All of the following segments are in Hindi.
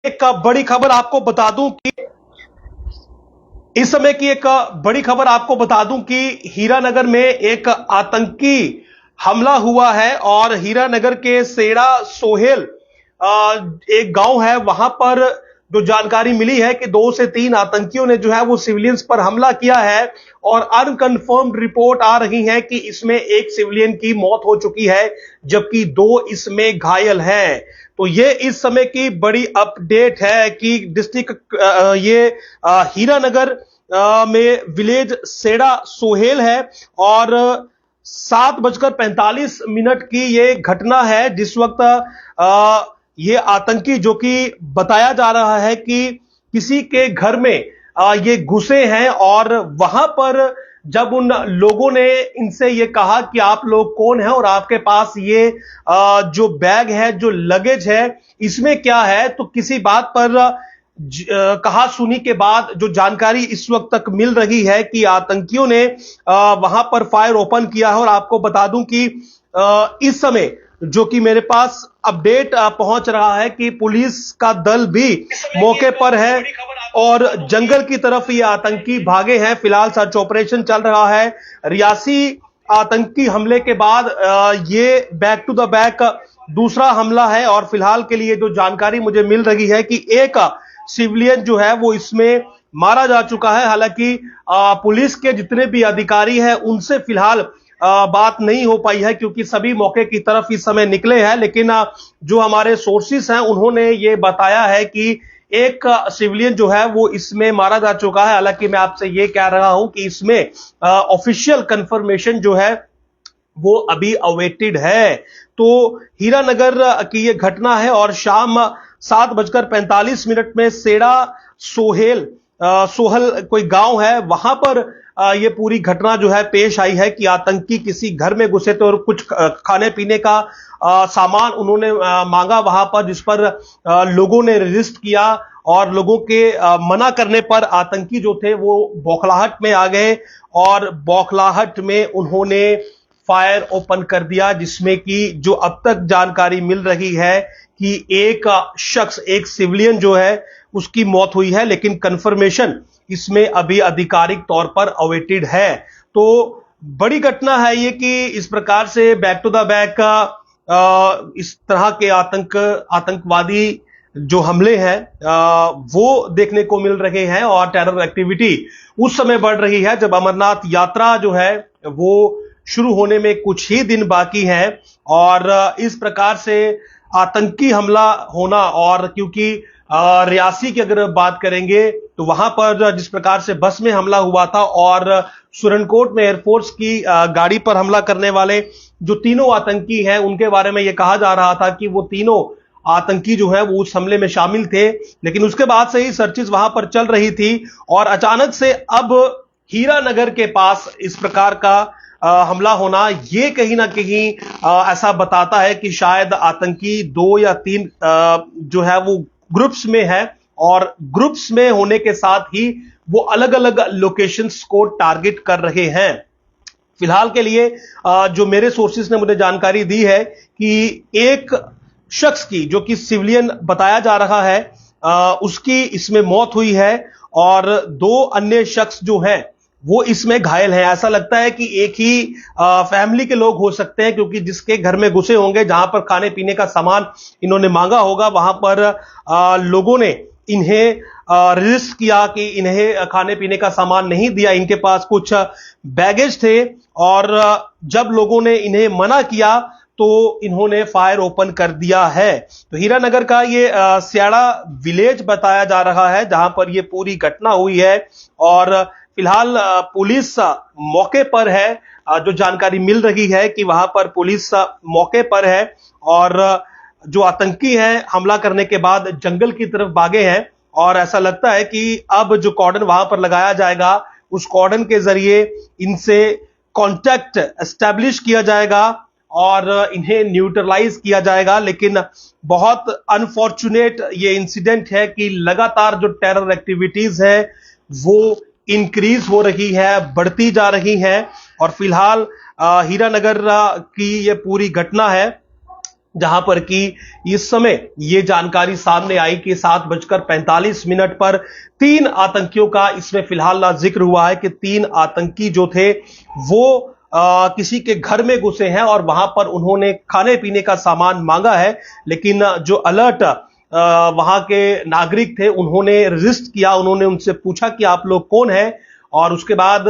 एक बड़ी खबर आपको बता दूं कि इस समय की एक बड़ी खबर आपको बता दूं कि हीरानगर में एक आतंकी हमला हुआ है और हीरानगर के सेड़ा सोहेल एक गांव है वहां पर जो जानकारी मिली है कि 2 से 3 आतंकियों ने जो है वो सिविलियंस पर हमला किया है और अनकंफर्म्ड रिपोर्ट आ रही है कि इसमें एक सिविलियन की मौत हो चुकी है जबकि 2 इसमें घायल हैं। तो ये इस समय की बड़ी अपडेट है कि डिस्ट्रिक्ट ये हीरानगर में विलेज सेड़ा सोहेल है और 7:45 की ये घटना है जिस वक्त ये आतंकी जो कि बताया जा रहा है कि किसी के घर में ये घुसे हैं और वहां पर जब उन लोगों ने इनसे ये कहा कि आप लोग कौन हैं और आपके पास ये जो बैग है जो लगेज है इसमें क्या है, तो किसी बात पर कहा सुनी के बाद जो जानकारी इस वक्त तक मिल रही है कि आतंकियों ने वहां पर फायर ओपन किया है। और आपको बता दूं कि इस समय जो कि मेरे पास अपडेट पहुंच रहा है कि पुलिस का दल भी मौके पर है और जंगल की तरफ ये आतंकी भागे हैं। फिलहाल सर्च ऑपरेशन चल रहा है। रियासी आतंकी हमले के बाद ये बैक टू द बैक दूसरा हमला है और फिलहाल के लिए जो जानकारी मुझे मिल रही है कि एक सिविलियन जो है वो इसमें मारा जा चुका है। हालांकि पुलिस के जितने भी अधिकारी हैं उनसे फिलहाल बात नहीं हो पाई है क्योंकि सभी मौके की तरफ इस समय निकले हैं, लेकिन जो हमारे सोर्सेस हैं उन्होंने ये बताया है कि एक सिविलियन जो है वो इसमें मारा जा चुका है। हालांकि मैं आपसे ये कह रहा हूं कि इसमें ऑफिशियल कंफर्मेशन जो है वो अभी अवेटेड है। तो हीरानगर की ये घटना है और शाम 7:45 में सेड़ा सोहेल सोहल कोई गांव है वहां पर ये पूरी घटना जो है पेश आई है कि आतंकी किसी घर में घुसे थे और कुछ खाने पीने का सामान उन्होंने मांगा वहां पर, जिस पर लोगों ने रेजिस्ट किया और लोगों के मना करने पर आतंकी जो थे वो बौखलाहट में आ गए और बौखलाहट में उन्होंने फायर ओपन कर दिया, जिसमें कि जो अब तक जानकारी मिल रही है कि एक शख्स एक सिविलियन जो है उसकी मौत हुई है, लेकिन कंफर्मेशन इसमें अभी आधिकारिक तौर पर अवेटेड है। तो बड़ी घटना है ये कि इस प्रकार से बैक टू द बैक इस तरह के आतंकवादी जो हमले हैं वो देखने को मिल रहे हैं और टेरर एक्टिविटी उस समय बढ़ रही है जब अमरनाथ यात्रा जो है वो शुरू होने में कुछ ही दिन बाकी है और इस प्रकार से आतंकी हमला होना। और क्योंकि रियासी की अगर बात करेंगे तो वहां पर जिस प्रकार से बस में हमला हुआ था और सुरनकोट में एयरफोर्स की गाड़ी पर हमला करने वाले जो तीनों आतंकी हैं उनके बारे में यह कहा जा रहा था कि वो तीनों आतंकी जो है वो उस हमले में शामिल थे, लेकिन उसके बाद से ही सर्चिस वहां पर चल रही थी और अचानक से अब हीरानगर के पास इस प्रकार का हमला होना ये कहीं ना कहीं ऐसा बताता है कि शायद आतंकी 2 या 3 जो है वो ग्रुप्स में है और ग्रुप्स में होने के साथ ही वो अलग अलग लोकेशंस को टारगेट कर रहे हैं। फिलहाल के लिए जो मेरे सोर्सेस ने मुझे जानकारी दी है कि एक शख्स की जो कि सिविलियन बताया जा रहा है उसकी इसमें मौत हुई है और 2 अन्य शख्स जो हैं वो इसमें घायल हैं। ऐसा लगता है कि एक ही फैमिली के लोग हो सकते हैं क्योंकि जिसके घर में घुसे होंगे जहां पर खाने पीने का सामान इन्होंने मांगा होगा वहां पर लोगों ने इन्हें रेजिस्ट किया कि इन्हें खाने पीने का सामान नहीं दिया। इनके पास कुछ बैगेज थे और जब लोगों ने इन्हें मना किया तो इन्होंने फायर ओपन कर दिया है। तो हीरानगर का ये स्याड़ा विलेज बताया जा रहा है जहां पर ये पूरी घटना हुई है और फिलहाल पुलिस मौके पर है। जो जानकारी मिल रही है कि वहां पर पुलिस मौके पर है और जो आतंकी हैं हमला करने के बाद जंगल की तरफ भागे हैं और ऐसा लगता है कि अब जो कॉर्डन वहां पर लगाया जाएगा उस कॉर्डन के जरिए इनसे कांटेक्ट एस्टैब्लिश किया जाएगा और इन्हें न्यूट्रलाइज किया जाएगा। लेकिन बहुत अनफॉर्चुनेट ये इंसिडेंट है कि लगातार जो टेरर एक्टिविटीज है वो इंक्रीज हो रही है, बढ़ती जा रही है और फिलहाल हीरानगर की ये पूरी घटना है जहां पर कि इस समय ये जानकारी सामने आई कि 7:45 पर 3 आतंकियों का इसमें फिलहाल जिक्र हुआ है कि 3 आतंकी जो थे वो किसी के घर में घुसे हैं और वहां पर उन्होंने खाने पीने का सामान मांगा है, लेकिन जो अलर्ट वहां के नागरिक थे उन्होंने रेजिस्ट किया। उन्होंने उनसे पूछा कि आप लोग कौन हैं, और उसके बाद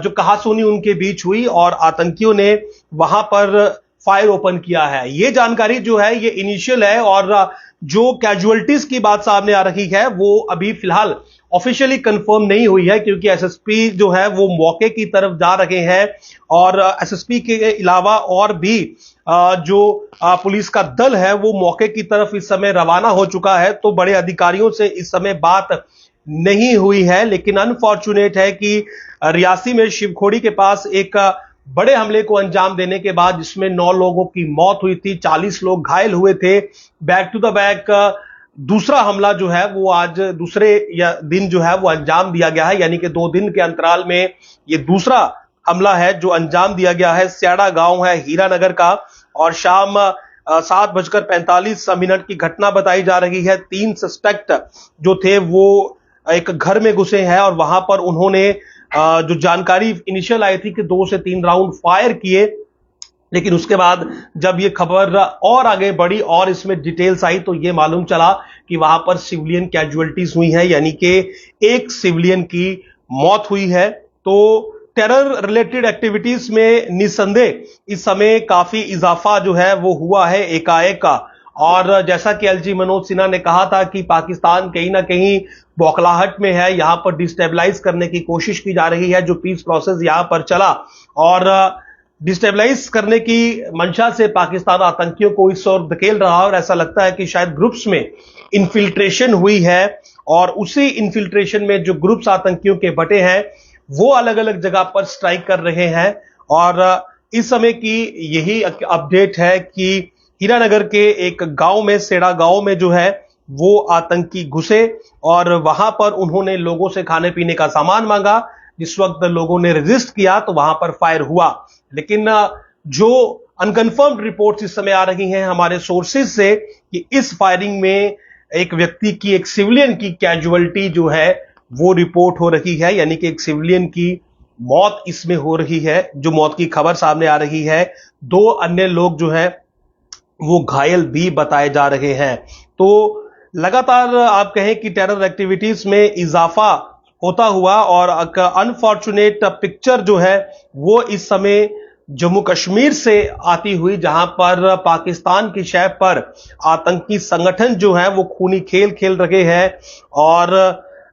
जो कहासुनी उनके बीच हुई और आतंकियों ने वहां पर फायर ओपन किया है। ये जानकारी जो है ये इनिशियल है, और जो कैजुअलिटीज की बात सामने आ रही है वो अभी फिलहाल ऑफिशियली कंफर्म नहीं हुई है, क्योंकि एसएसपी जो है वो मौके की तरफ जा रहे हैं और एसएसपी के अलावा और भी जो पुलिस का दल है वो मौके की तरफ इस समय रवाना हो चुका है। तो बड़े अधिकारियों से इस समय बात नहीं हुई है, लेकिन अनफॉर्चुनेट है कि रियासी में शिवखोड़ी के पास एक बड़े हमले को अंजाम देने के बाद जिसमें 9 लोगों की मौत हुई थी, 40 लोग घायल हुए थे, बैक टू द बैक दूसरा हमला जो है वो आज दूसरे दिन जो है वो अंजाम दिया गया है, यानी कि 2 दिन के अंतराल में ये दूसरा हमला है जो अंजाम दिया गया है। स्याड़ा गांव है हीरानगर का, और शाम 7:45 की घटना बताई जा रही है। 3 सस्पेक्ट जो थे वो एक घर में घुसे हैं और वहां पर उन्होंने जो जानकारी इनिशियल आई थी कि 2 से 3 राउंड फायर किए, लेकिन उसके बाद जब ये खबर और आगे बढ़ी और इसमें डिटेल्स आई तो ये मालूम चला कि वहां पर सिविलियन कैजुअलिटीज हुई हैं, यानी कि एक सिविलियन की मौत हुई है। तो टेरर रिलेटेड एक्टिविटीज में निसंदेह इस समय काफी इजाफा जो है वो हुआ है एकाएक का, और जैसा कि एलजी मनोज सिन्हा ने कहा था कि पाकिस्तान कहीं ना कहीं बौखलाहट में है, यहां पर डिस्टेबलाइज करने की कोशिश की जा रही है। जो पीस प्रोसेस यहां पर चला और डिस्टेबलाइज करने की मंशा से पाकिस्तान आतंकियों को इस ओर धकेल रहा है, और ऐसा लगता है कि शायद ग्रुप्स में इन्फिल्ट्रेशन हुई है और उसी इन्फिल्ट्रेशन में जो ग्रुप्स आतंकियों के बटे हैं वो अलग अलग जगह पर स्ट्राइक कर रहे हैं। और इस समय की यही अपडेट है कि हीरानगर के एक गांव में, सेड़ा गांव में जो है वो आतंकी घुसे और वहां पर उन्होंने लोगों से खाने पीने का सामान मांगा। जिस वक्त लोगों ने रेजिस्ट किया तो वहां पर फायर हुआ, लेकिन जो अनकंफर्म्ड रिपोर्ट्स इस समय आ रही हैं हमारे सोर्सेज से कि इस फायरिंग में एक व्यक्ति की, एक सिविलियन की कैजुअलिटी जो है वो रिपोर्ट हो रही है, यानी कि एक सिविलियन की मौत इसमें हो रही है, जो मौत की खबर सामने आ रही है। 2 अन्य लोग जो है वो घायल भी बताए जा रहे हैं। तो लगातार आप कहें कि टेरर एक्टिविटीज में इजाफा होता हुआ, और अनफॉर्चुनेट पिक्चर जो है वो इस समय जम्मू कश्मीर से आती हुई, जहां पर पाकिस्तान की शह पर आतंकी संगठन जो है वो खूनी खेल खेल रहे हैं और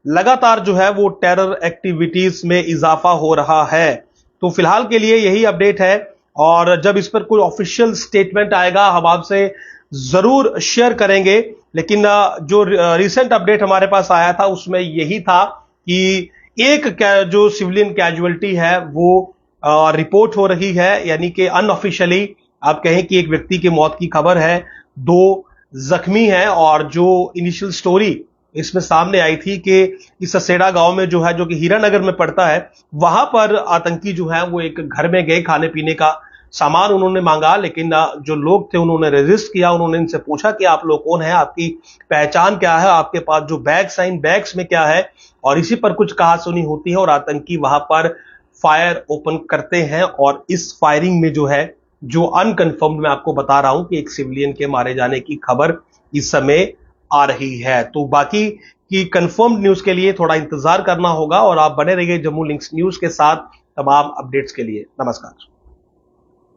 लगातार जो है वो टेरर एक्टिविटीज में इजाफा हो रहा है। तो फिलहाल के लिए यही अपडेट है, और जब इस पर कोई ऑफिशियल स्टेटमेंट आएगा हम आपसे जरूर शेयर करेंगे। लेकिन जो रिसेंट अपडेट हमारे पास आया था उसमें यही था कि एक जो सिविलियन कैजुअलिटी है वो रिपोर्ट हो रही है, यानी कि अनऑफिशियली आप कहें कि एक व्यक्ति की मौत की खबर है, 2 जख्मी हैं। और जो इनिशियल स्टोरी इसमें सामने आई थी कि इस ससेड़ा गांव में जो है, जो कि हीरानगर में पड़ता है, वहां पर आतंकी जो है वो एक घर में गए, खाने पीने का सामान उन्होंने मांगा, लेकिन जो लोग थे उन्होंने रेजिस्ट किया। उन्होंने इनसे पूछा कि आप लोग कौन हैं, आपकी पहचान क्या है, आपके पास जो बैग्स हैं इन बैग्स में क्या है, और इसी पर कुछ कहासुनी होती है और आतंकी वहां पर फायर ओपन करते हैं। और इस फायरिंग में जो है, जो अनकंफर्म्ड मैं आपको बता रहा हूं कि एक सिविलियन के मारे जाने की खबर इस समय आ रही है। तो बाकी की कंफर्म्ड न्यूज के लिए थोड़ा इंतजार करना होगा, और आप बने रहिए जम्मू लिंक्स न्यूज के साथ तमाम अपडेट्स के लिए। नमस्कार।